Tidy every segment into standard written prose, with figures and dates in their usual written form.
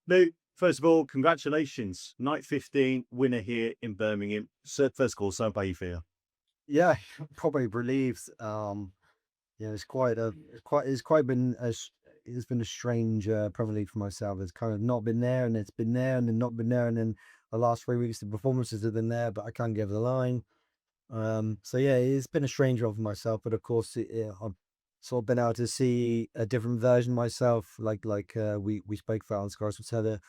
Luke, first of all, congratulations. Night 15, winner here in Birmingham. So, first of all, so how you feel? Yeah, probably relieved. Yeah, it's quite been it's been a strange Premier League for myself. It's kind of not been there, and it's been there, and then not been there, and then the last 3 weeks the performances have been there, but I can't give the line. So yeah, it's been a strange one for myself, but of course, I've sort of been able to see a different version of myself, we spoke about on Sky Sports Heather.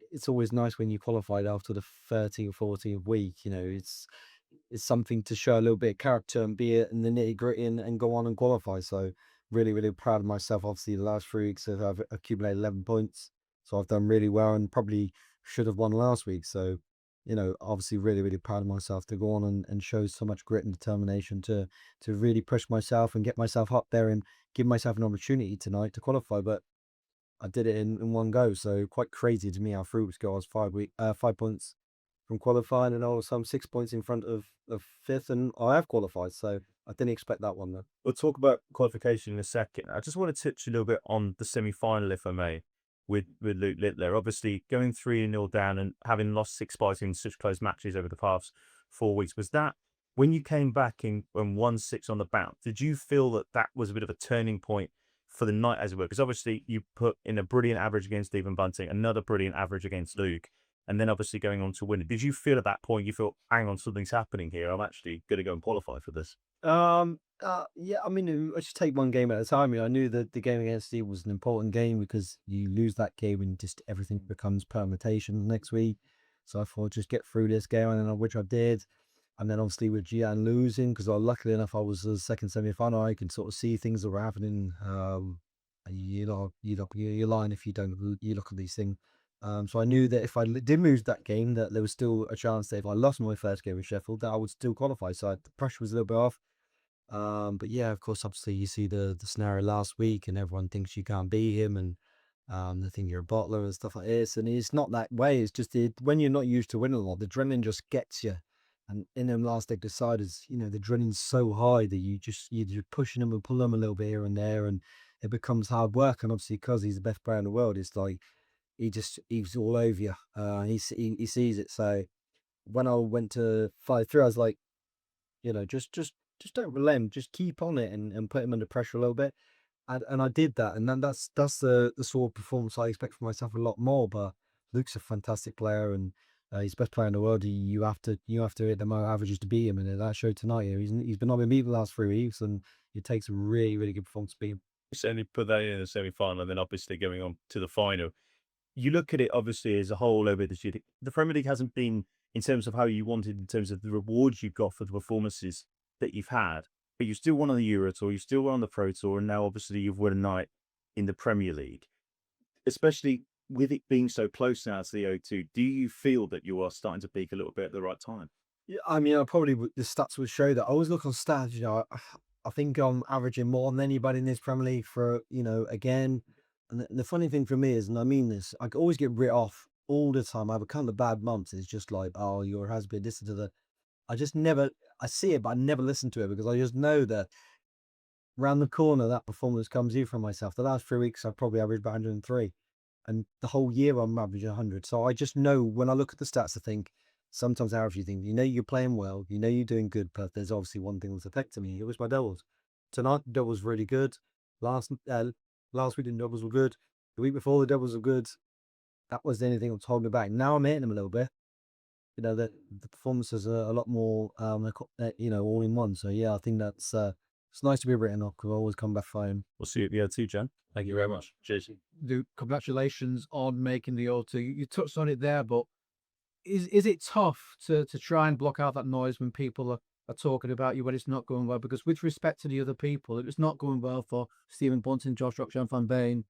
It's always nice when you qualified after the 13th or 14th week. It's something to show a little bit of character and be it in the nitty gritty and go on and qualify. So really, really proud of myself. Obviously, the last 3 weeks I've accumulated 11 points, so I've done really well and probably should have won last week. So obviously, really, really proud of myself to go on and show so much grit and determination to really push myself and get myself up there and give myself an opportunity tonight to qualify. But I did it in one go, so quite crazy to me how 3 weeks ago I was 5 points from qualifying, and also I'm 6 points in front of fifth, and I have qualified, so I didn't expect that one though. We'll talk about qualification in a second. I just want to touch a little bit on the semi-final, if I may, with Luke Littler. Obviously, going 3-0 down and having lost 6 spots in such close matches over the past 4 weeks. Was that when you came back and won 6 on the bounce? Did you feel that that was a bit of a turning point for the night, as it were? Because obviously, you put in a brilliant average against Stephen Bunting, another brilliant average against Luke, and then obviously going on to win it. Did you feel at that point, you felt, hang on, something's happening here. I'm actually going to go and qualify for this? Yeah, I mean, I just take one game at a time. I knew that the game against Steve was an important game because you lose that game and just everything becomes permutation next week. So I thought just get through this game, and then which I did. And then obviously with Gian losing, because luckily enough I was the second semi-final, I could sort of see things that were happening. And you're lying if you don't. You look at these things. So I knew that if I did lose that game, that there was still a chance that if I lost my first game with Sheffield, that I would still qualify. So the pressure was a little bit off. But yeah, of course, obviously you see the scenario last week, and everyone thinks you can't beat him, and they think you're a bottler and stuff like this. And it's not that way. It's just when you're not used to winning a lot, the adrenaline just gets you. And in them last leg deciders, the adrenaline's so high that you're just pushing them and pull them a little bit here and there, and it becomes hard work. And obviously, because he's the best player in the world, it's like he's all over you. He sees it. So when I went to 5-3, I was like, just don't relent, just keep on it and put him under pressure a little bit. And I did that, and then that's the sort of performance I expect from myself a lot more. But Luke's a fantastic player, and he's the best player in the world. You have to hit the more averages to beat him, and that showed tonight. He's been not been beat the last 3 weeks, and it takes a really, really good performance to beat him. Certainly put that in the semi-final and then obviously going on to the final. You look at it obviously as a whole over this year. The Premier League hasn't been in terms of how you wanted, in terms of the rewards you've got for the performances that you've had, but you still won on the Euro Tour, you still won on the Pro Tour, and now obviously you've won a night in the Premier League. Especially with it being so close now to the O2, do you feel that you are starting to peak a little bit at the right time? Yeah, I mean, the stats would show that. I always look on stats. I think I'm averaging more than anybody in this Premier League for again. And the funny thing for me is, and I mean this, I always get writ off all the time. I have a kind of bad months. It's just like, oh, your has been this to the. I just never. I see it, but I never listen to it because I just know that round the corner that performance comes in from myself. The last 3 weeks, I've probably averaged about 103, and the whole year I'm averaging 100. So I just know when I look at the stats, I think sometimes I actually think, you're playing well, you're doing good, but there's obviously one thing that's affecting me. It was my doubles. Tonight, the doubles really good. Last last week, the doubles were good. The week before, the doubles were good. That was the only thing that was holding me back. Now I'm hitting them a little bit. The performances are a lot more, all in one. So yeah, I think that's it's nice to be written off because I always come back fine. We'll see you at the O2, Jan. Thank you very much. Cheers. Dude, congratulations on making the O2. You touched on it there, but is it tough to try and block out that noise when people are talking about you when it's not going well? Because with respect to the other people, if it's not going well for Stephen Bunting, Josh Rock, Van Veen,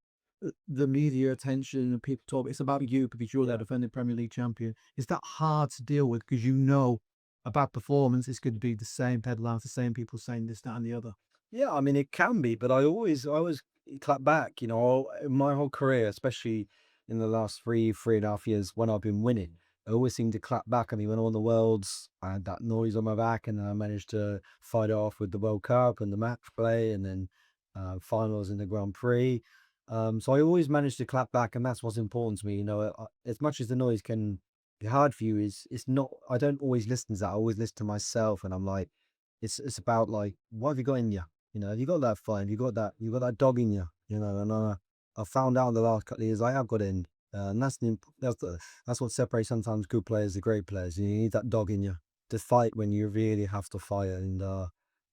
the media attention and people talk, it's about you because you're their defending Premier League champion. Is that hard to deal with because a bad performance is going to be the same headlines, the same people saying this, that, and the other? Yeah, I mean it can be, but I always clap back. In my whole career, especially in the last 3.5 years when I've been winning, I always seem to clap back. I mean, when I won the Worlds, I had that noise on my back, and then I managed to fight it off with the World Cup and the match play, and then finals in the Grand Prix. So I always manage to clap back, and that's what's important to me. As much as the noise can be hard for you, is it's not. I don't always listen to that. I always listen to myself, and I'm like, it's about like, what have you got in you? Have you got that fire? Have you got that dog in you? And I found out in the last couple of years I have got it in, and that's what separates sometimes good players to great players. You need that dog in you to fight when you really have to fight, and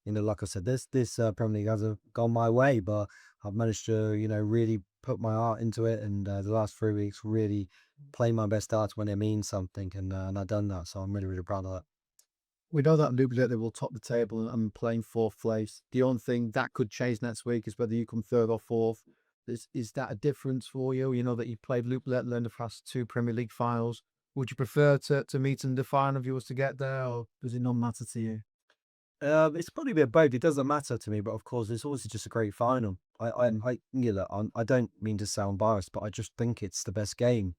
like I said, this Premier League hasn't gone my way, but I've managed to, really put my heart into it, and the last 3 weeks really play my best darts when it means something, and I've done that, so I'm really, really proud of that. We know that Luke Littler will top the table and playing fourth place. The only thing that could change next week is whether you come third or fourth. Is that a difference for you? You know that you played Luke Littler in the past 2 Premier League finals. Would you prefer to meet in the final if you was to get there, or does it not matter to you? It's probably a bit of both. It doesn't matter to me, but of course, it's always just a great final. I don't mean to sound biased, but I just think it's the best game.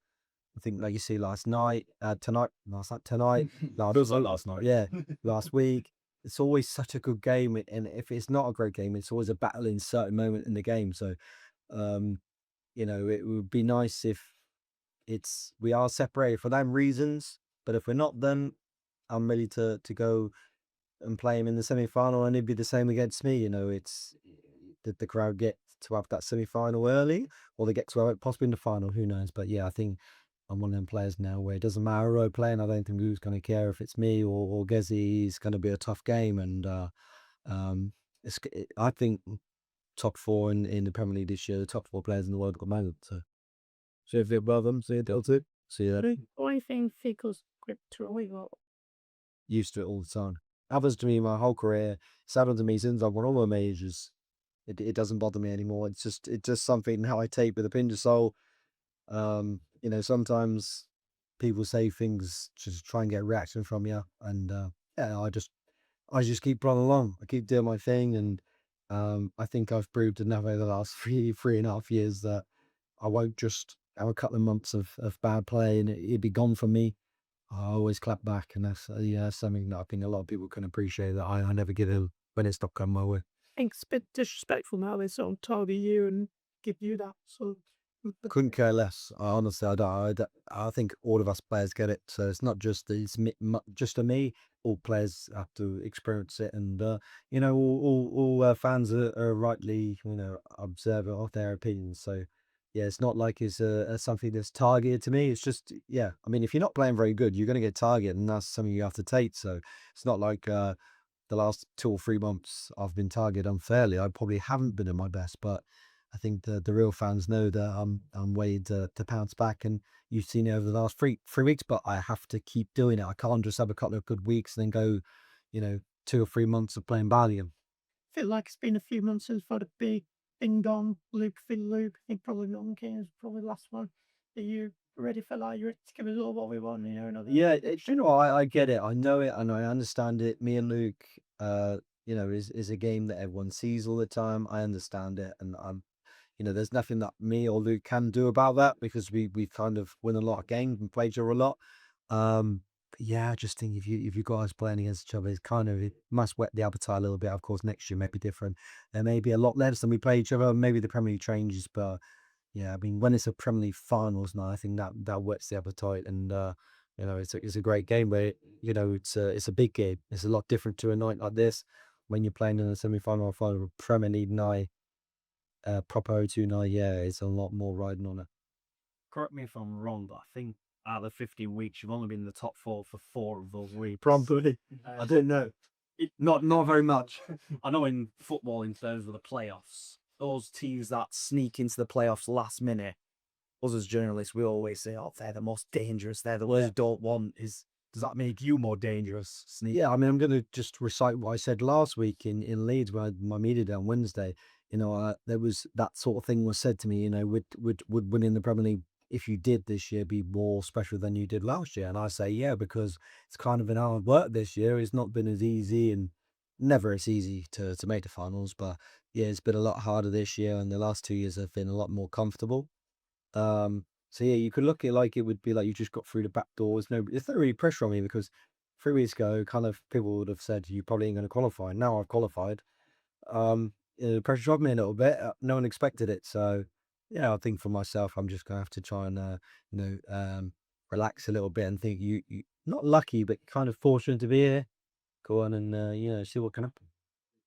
I think, like you see last night, tonight, Feels like last night. yeah, last week. It's always such a good game, and if it's not a great game, it's always a battle in certain moment in the game. So, um, it would be nice if we are separated for them reasons. But if we're not, then I'm ready to go and play him in the semi-final, and it'd be the same against me. It's did the crowd get to have that semi-final early, or they get to have it possibly in the final? Who knows? But yeah, I think I'm one of them players now where it doesn't matter who I play, and I don't think who's going to care if it's me or Gezi. It's going to be a tough game, and um, I think top four in the Premier League this year, the top 4 players in the world got medals. So see if they're above them, see if they'll do. See that. I think Fickle's grip to it. Used to it all the time. Happens to me my whole career. It's happened to me since I've won all my majors. It doesn't bother me anymore. It's just something how I take with a pinch of salt. Sometimes people say things just to try and get a reaction from you, and yeah, I just keep plodding along. I keep doing my thing, and I think I've proved enough over the last 3.5 years that I won't just have a couple of months of bad play and it'd be gone from me. I always clap back, and that's something that I think a lot of people can appreciate, that I never get ill when it's not come my way. I think it's a bit disrespectful now they sort of target you and give you that sort of. Couldn't care less. Honestly, I don't. I think all of us players get it. So it's not just just to me. All players have to experience it, and all fans are rightly observant of their opinions. So yeah, it's not like it's something that's targeted to me. It's just, yeah. I mean, if you're not playing very good, you're going to get targeted, and that's something you have to take. So it's not like the last 2 or 3 months I've been targeted unfairly. I probably haven't been at my best, but I think the real fans know that I'm waiting to pounce back, and you've seen it over the last three weeks. But I have to keep doing it. I can't just have a couple of good weeks and then go, 2 or 3 months of playing badly. Feel like it's been a few months since I've had a big ding dong Luke. I think probably Milton Keynes probably the last one. Are you ready for that? You're ready to give us all what we want, another. Yeah, I get it. I know it, and I understand it. Me and Luke, is a game that everyone sees all the time. I understand it, and there's nothing that me or Luke can do about that, because we kind of win a lot of games and play each other a lot. But yeah, I just think if you guys playing against each other, it must whet the appetite a little bit. Of course, next year may be different. There may be a lot less than we play each other. Maybe the Premier League changes, but yeah, I mean, when it's a Premier League finals now, I think that whets the appetite, and it's a great game, but it's a big game. It's a lot different to a night like this when you're playing in a semi-final or final of a Premier League night. Proper O2 night, yeah, it's a lot more riding on it. Correct me if I'm wrong, but I think out of the 15 weeks, you've only been in the top 4 for 4 of those weeks. Probably. I don't know. Not very much. I know in football, in terms of the playoffs, those teams that sneak into the playoffs last minute, us as journalists, we always say, oh, they're the most dangerous, they're the ones you don't want. Does that make you more dangerous? Yeah, I mean, I'm going to just recite what I said last week in Leeds when I had my media day on Wednesday. There was that sort of thing was said to me, would winning the Premier League, if you did this year, be more special than you did last year? And I say, yeah, because it's kind of been hard work this year. It's not been as easy, and never as easy to make the finals. But yeah, it's been a lot harder this year, and the last 2 years have been a lot more comfortable. So yeah, you could look at it like it would be like you just got through the back door. There's no really pressure on me, because 3 weeks ago, kind of people would have said you probably ain't going to qualify. Now I've qualified. The pressure's off me a little bit. No one expected it, so Yeah, I think for myself, I'm just gonna have to try and relax a little bit and think you not lucky, but kind of fortunate to be here. Go on and see what can happen.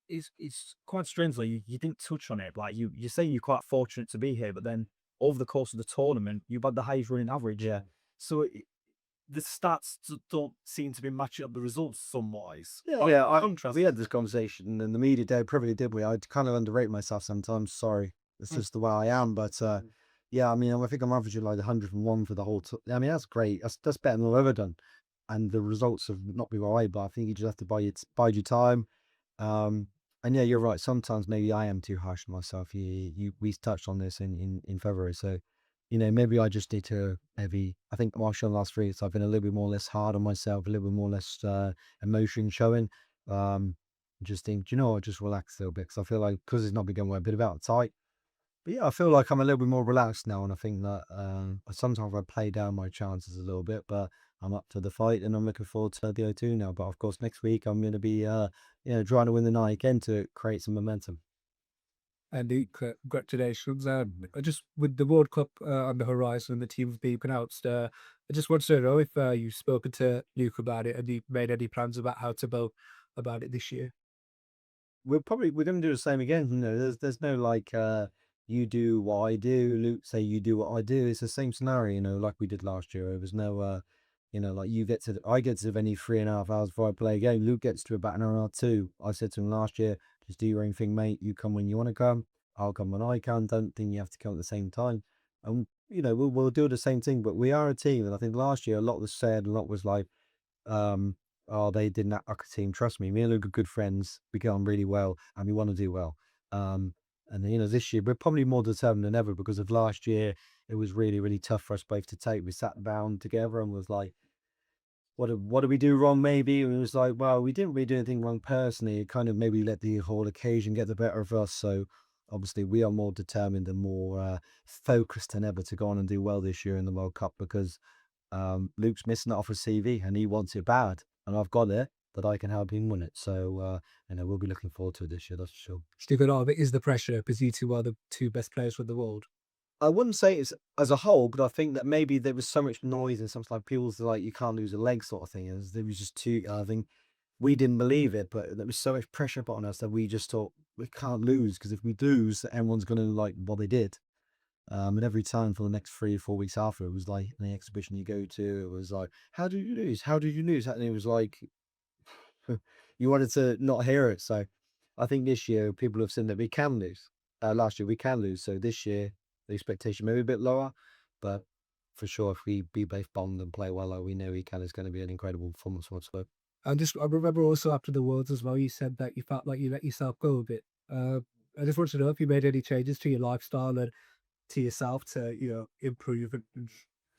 It's quite strangely you didn't touch on it. Like you say you're quite fortunate to be here, but then over the course of the tournament, you've had the highest running average. Yeah. So the stats don't seem to be matching up the results some wise. Yeah, Contrast. we had this conversation in the media day, probably did we? I kind of underrate myself sometimes. Sorry, it's just the way I am. But yeah, I mean, I think I'm averaging like 101 for the whole. I mean, that's great. That's better than I've ever done. And the results have not been right, but I think you just have to bide your time. And yeah, you're right. Sometimes maybe I am too harsh on myself. We touched on this in February, so maybe I just need to maybe. I think Marshall in the last 3 years, I've been a little bit more less hard on myself, a little bit more less emotion showing. Um, just think, do you know what? Just relax a little bit because I feel like because it's not been going well, a bit about tight. But yeah, I feel like I'm a little bit more relaxed now, and I think that sometimes I play down my chances a little bit, but I'm up to the fight, and I'm looking forward to the O2 now. But of course, next week I'm going to be trying to win the night again to create some momentum. And congratulations. Just with the World Cup on the horizon, the team being announced, I just wanted to know if you've spoken to Luke about it and you made any plans about how to go about it this year. We're going to do the same again. There's no like you do what I do, Luke say you do what I do. It's the same scenario, like we did last year. There was no like I get to the venue 3.5 hours before I play a game. Luke gets to about an hour or two. I said to him last year, just do your own thing, mate. You come when you want to come. I'll come when I can. Don't think you have to come at the same time. And we'll do the same thing. But we are a team, and I think last year a lot was said, a lot was like, oh, they didn't act like a team. Trust me, me and Luke are good friends. We get on really well, and we want to do well. And this year we're probably more determined than ever because of last year. It was really, really tough for us both to take. We sat down together and was like, what did we do wrong? Maybe and it was like, well, we didn't really do anything wrong personally. It kind of maybe let the whole occasion get the better of us. So obviously, we are more determined and more focused than ever to go on and do well this year in the World Cup because Luke's missing it off his CV and he wants it bad, and I've got it that I can help him win it. So we'll be looking forward to it this year, that's for sure. Still, a lot of it is the pressure because you two are the two best players for the world. I wouldn't say it's as a whole, but I think that maybe there was so much noise and something like people's like you can't lose a leg sort of thing. There was just too. I think we didn't believe it, but there was so much pressure put on us that we just thought we can't lose because if we lose, everyone's going to like what they did. And every time for the next 3 or 4 weeks after, it was like the exhibition you go to, it was like, how did you lose? How did you lose? And it was like, you wanted to not hear it. So I think this year people have seen that we can lose. Last year we can lose. So this year the expectation may be a bit lower, but for sure if we be both bond and play well like we know we can, it's going to be an incredible performance whatsoever. And I remember also after the Worlds as well, you said that you felt like you let yourself go a bit. I just wanted to know if you made any changes to your lifestyle and to yourself to improve and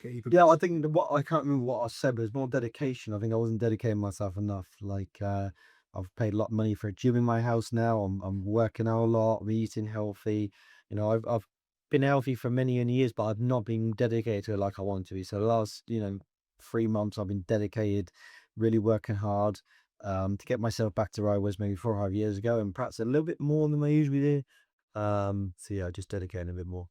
get even. Yeah, I think I can't remember what I said, but it's more dedication. I think I wasn't dedicating myself enough. Like I've paid a lot of money for a gym in my house now. I'm working out a lot. I'm eating healthy. I've been healthy for many years, but I've not been dedicated to it like I want to be. So the last 3 months I've been dedicated, really working hard to get myself back to where I was maybe 4 or 5 years ago, and perhaps a little bit more than I usually do. So yeah, just dedicating a bit more.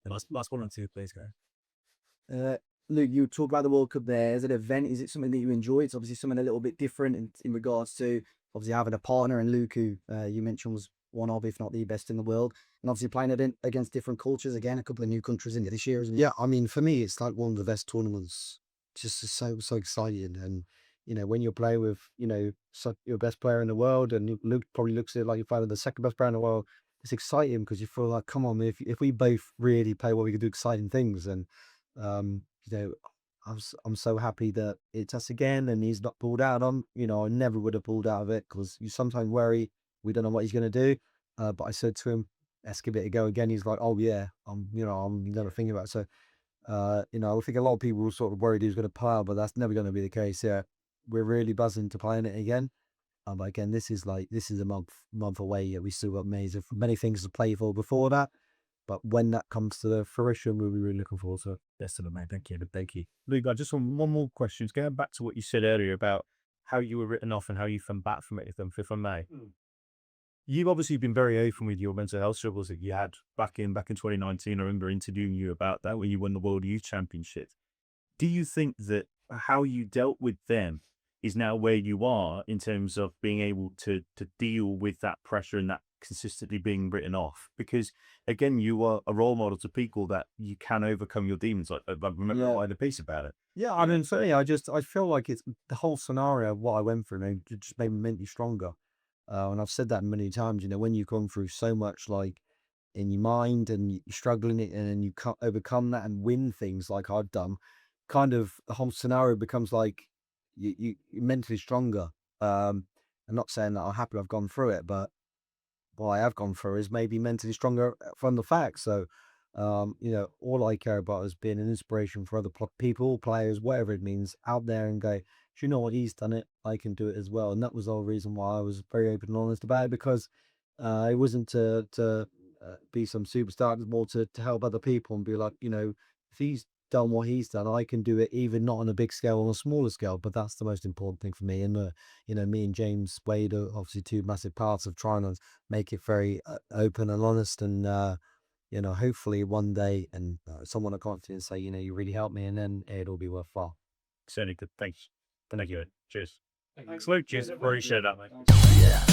Last one or two, please, go. Luke, you talk about the World Cup there as an event. Is it something that you enjoy? It's obviously something a little bit different in regards to obviously having a partner, and Luke, who you mentioned was one of, if not the best in the world, and obviously playing it against different cultures. Again, a couple of new countries in this year, isn't it? Yeah, I mean, for me, it's like one of the best tournaments. Just so exciting, and when you play with your best player in the world, and Luke probably looks at it like you're playing with the second best player in the world. It's exciting because you feel like, come on, if we both really play well, we can do exciting things. And I'm so happy that it's us again, and he's not pulled out on. I never would have pulled out of it because you sometimes worry we don't know what he's going to do. But I said to him, let's give it a go again. He's like, oh yeah, I'm never thinking about it. So I think a lot of people were sort of worried he was going to pull out, but that's never going to be the case. Yeah, we're really buzzing to playing it again. But again, this is a month away. Yeah, we still got many things to play for before that. But when that comes to the fruition, we'll be really looking forward to it. Yes, mate. Thank you. Luke, I just want one more question. Going back to what you said earlier about how you were written off and how you come back from it, if I may. You've obviously been very open with your mental health struggles that you had back in 2019. I remember interviewing you about that when you won the World Youth Championship. Do you think that how you dealt with them is now where you are in terms of being able to deal with that pressure and that consistently being written off? Because again, you are a role model to people that you can overcome your demons. I remember Yeah. writing a piece about it. Yeah, I mean, for me, I feel like it's the whole scenario of what I went through, it just made me mentally stronger. And I've said that many times, when you've gone through so much, like in your mind and you're struggling it, and then you can't overcome that and win things like I've done, kind of the whole scenario becomes like you're mentally stronger. I'm not saying that I'm happy I've gone through it, but what I have gone through is maybe mentally stronger from the facts. So, all I care about is being an inspiration for other people, players, whatever it means, out there and go, do you know what, he's done it, I can do it as well. And that was the whole reason why I was very open and honest about it, because it wasn't to be some superstar, it was more to help other people and be like, if he's done what he's done, I can do it, even not on a big scale, on a smaller scale. But that's the most important thing for me. And me and James Wade are obviously two massive parts of trying to make it very open and honest. And hopefully one day, and someone will contact and say, you really helped me, and then it'll be worthwhile. Certainly good. Thanks. Thank you. Cheers. Thanks, Luke. Cheers. Appreciate that, mate. Yeah.